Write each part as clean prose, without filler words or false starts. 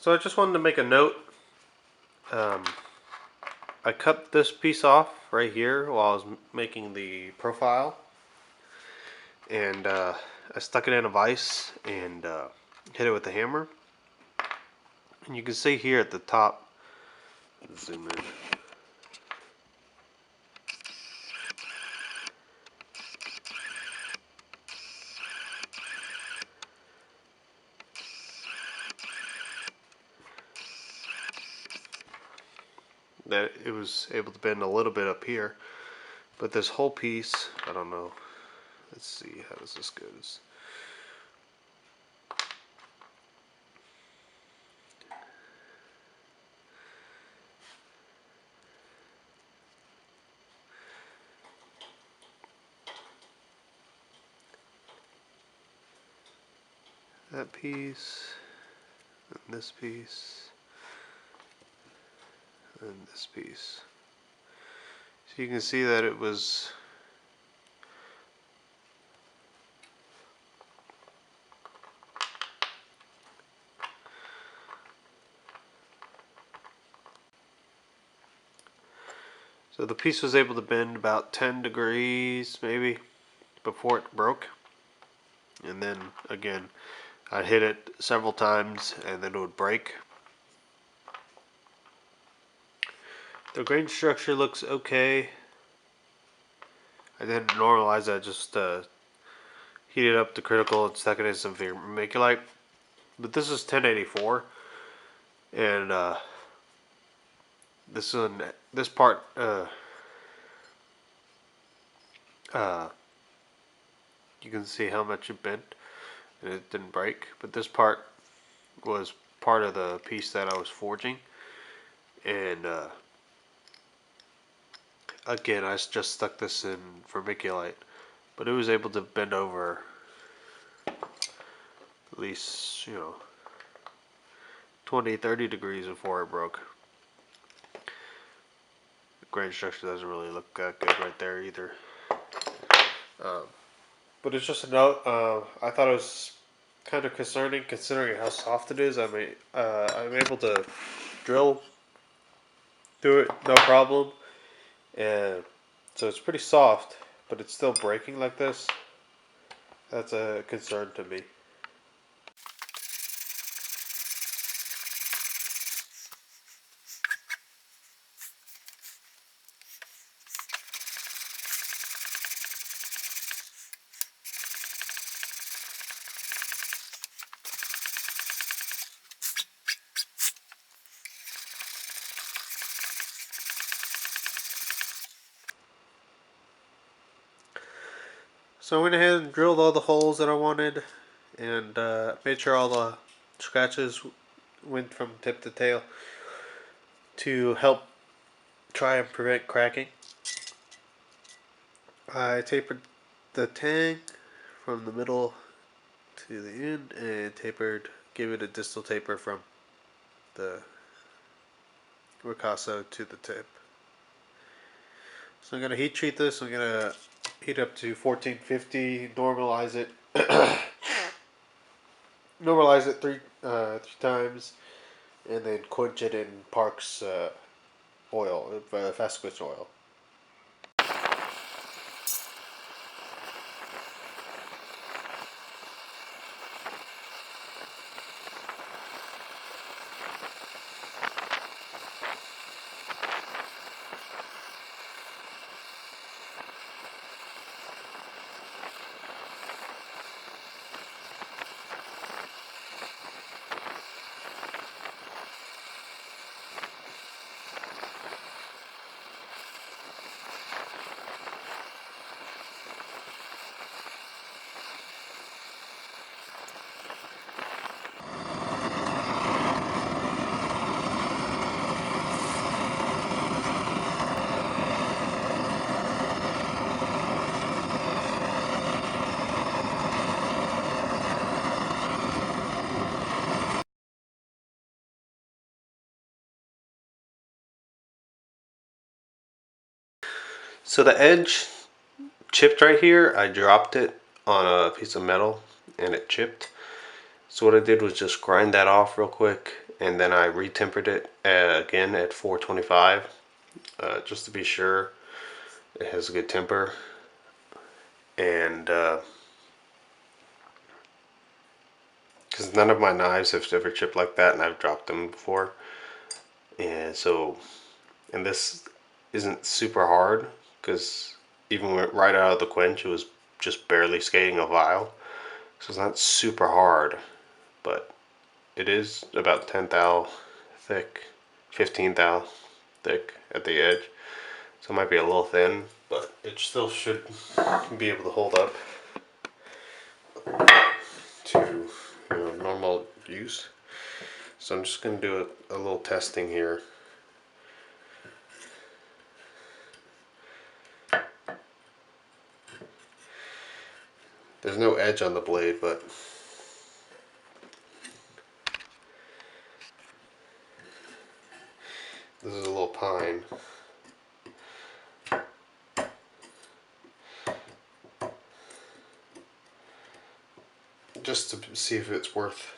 So I just wanted to make a note. I cut this piece off right here while I was making the profile, and I stuck it in a vise and hit it with a hammer. And you can see here at the top, zoom in, that it was able to bend a little bit up here. But this whole piece, I don't know. Let's see, how does this go? That piece, and this piece, and this piece. So you can see that it was so the piece was able to bend about 10 degrees maybe before it broke. And then again, I hit it several times and then it would break. The grain structure looks okay. I didn't normalize it, I just heated up to critical and stuck it in some vermiculite. But this is 1084, and this part you can see how much it bent and it didn't break. But this part was part of the piece that I was forging, and again I just stuck this in vermiculite, but it was able to bend over at least 20-30 degrees before it broke. The grain structure doesn't really look that good right there either. But it's just a note. I thought it was kind of concerning considering how soft it is. I'm able to drill through it no problem, and so it's pretty soft, but it's still breaking like this. That's a concern to me. So I went ahead and drilled all the holes that I wanted, and made sure all the scratches went from tip to tail to help try and prevent cracking. I tapered the tang from the middle to the end and gave it a distal taper from the ricasso to the tip. So I'm going to heat treat this. I'm going to heat up to 1450, normalize it. Normalize it three times, and then quench it in Park's oil, fast switch oil. So the edge chipped right here. I dropped it on a piece of metal and it chipped. So what I did was just grind that off real quick and then I retempered it again at 425 just to be sure it has a good temper. And because none of my knives have ever chipped like that, and I've dropped them before, and so, and this isn't super hard because even right out of the quench, it was just barely skating a vial, so it's not super hard, but it is about 10 thou thick, 15 thou thick at the edge, so it might be a little thin, but it still should be able to hold up to normal use. So I'm just going to do a little testing here. There's no edge on the blade, but this is a little pine. Just to see if it's worth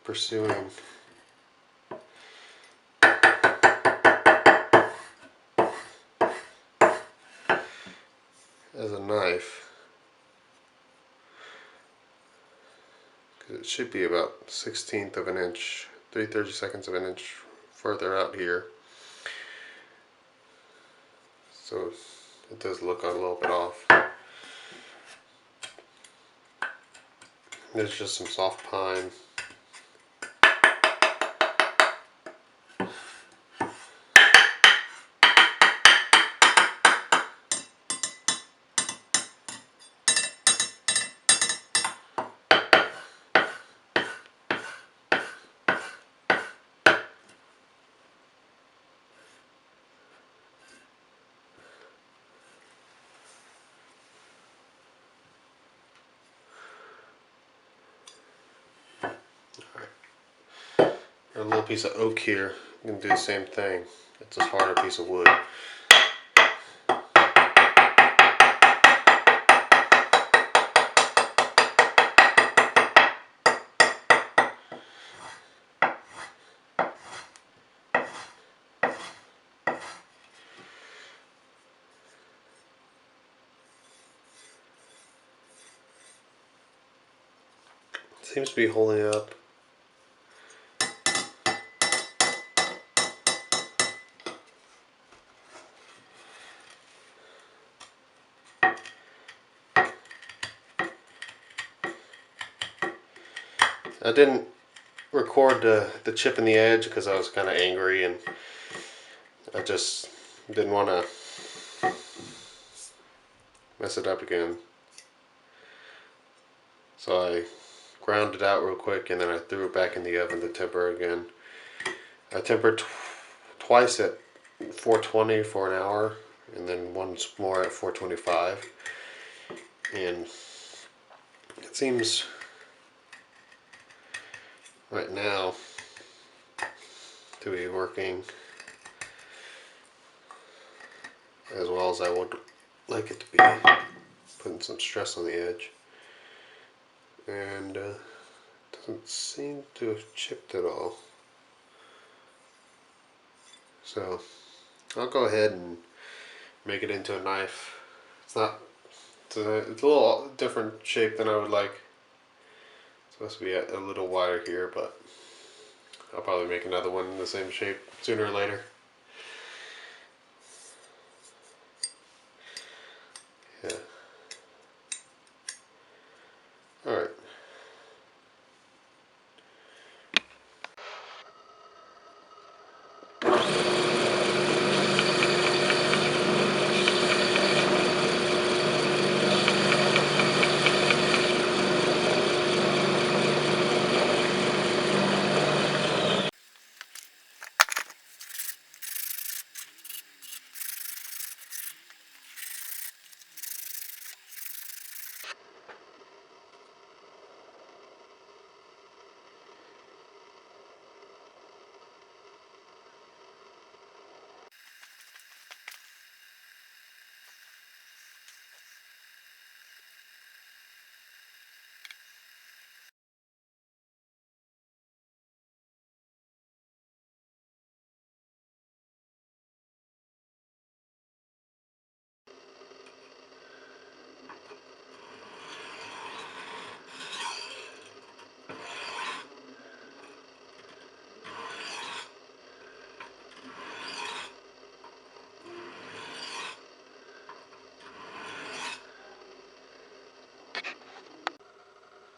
pursuing. As a knife. Because it should be about 1/16 of an inch, 3/32 of an inch further out here. So it does look a little bit off. There's just some soft pine. A little piece of oak here. I'm going to do the same thing. It's a harder piece of wood. Seems to be holding up. I didn't record the chip in the edge because I was kind of angry, and I just didn't want to mess it up again. So I ground it out real quick, and then I threw it back in the oven to temper again. I tempered twice at 420 for an hour, and then once more at 425. And it seems right now to be working as well as I would like it to be, putting some stress on the edge. And doesn't seem to have chipped at all. So I'll go ahead and make it into a knife. It's a little different shape than I would like. It's supposed to be a little wider here, but I'll probably make another one in the same shape sooner or later. Yeah. Alright.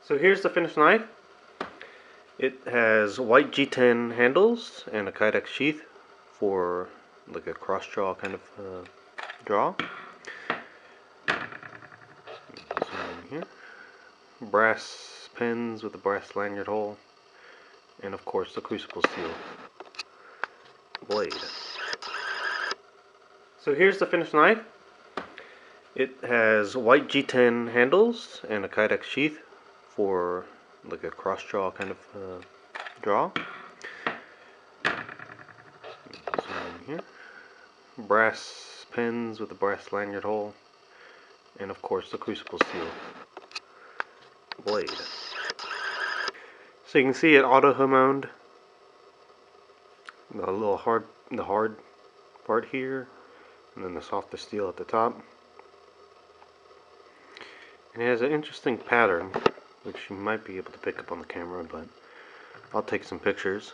So here's the finished knife. It has white G10 handles and a Kydex sheath for like a cross draw kind of draw. Here. Brass pins with a brass lanyard hole, and of course the crucible steel blade. So here's the finished knife. It has white G10 handles and a Kydex sheath for like a cross draw kind of draw. Here. Brass pins with a brass lanyard hole, and of course the crucible steel blade. So you can see it auto homoned the hard part here, and then the softer steel at the top. And it has an interesting pattern, which you might be able to pick up on the camera, but I'll take some pictures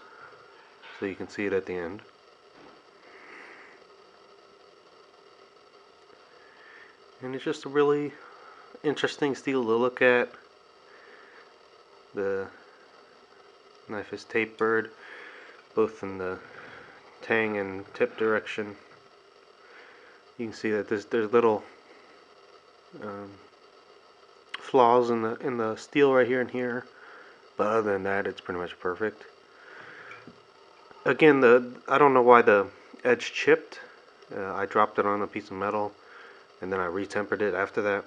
so you can see it at the end. And it's just a really interesting steel to look at. The knife is tapered both in the tang and tip direction. You can see that there's little flaws in the steel right here and here, but other than that, it's pretty much perfect. Again, I don't know why the edge chipped. I dropped it on a piece of metal, and then I retempered it after that.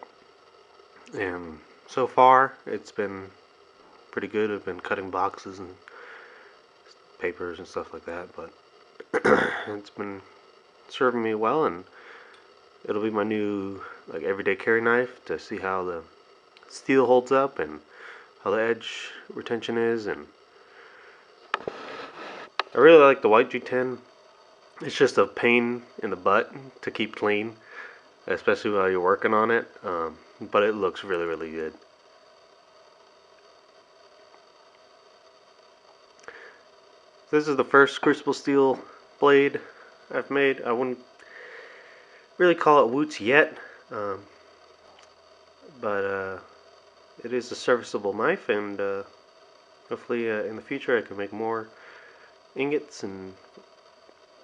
And so far, it's been pretty good. I've been cutting boxes and papers and stuff like that, but it's been serving me well, and it'll be my new like everyday carry knife to see how the steel holds up and how the edge retention is. And I really like the white G10. It's just a pain in the butt to keep clean, especially while you're working on it, but it looks really, really good. This is the first crucible steel blade I've made. I wouldn't really call it Wootz yet, but it is a serviceable knife, and hopefully in the future I can make more ingots and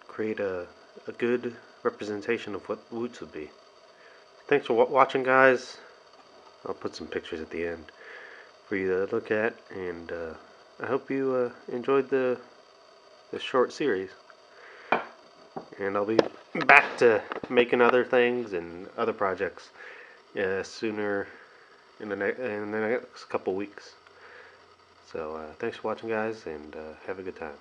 create a good representation of what Wootz would be. Thanks for watching, guys. I'll put some pictures at the end for you to look at, and I hope you enjoyed this short series. And I'll be back to making other things and other projects sooner in the next couple weeks. So thanks for watching, guys, and have a good time.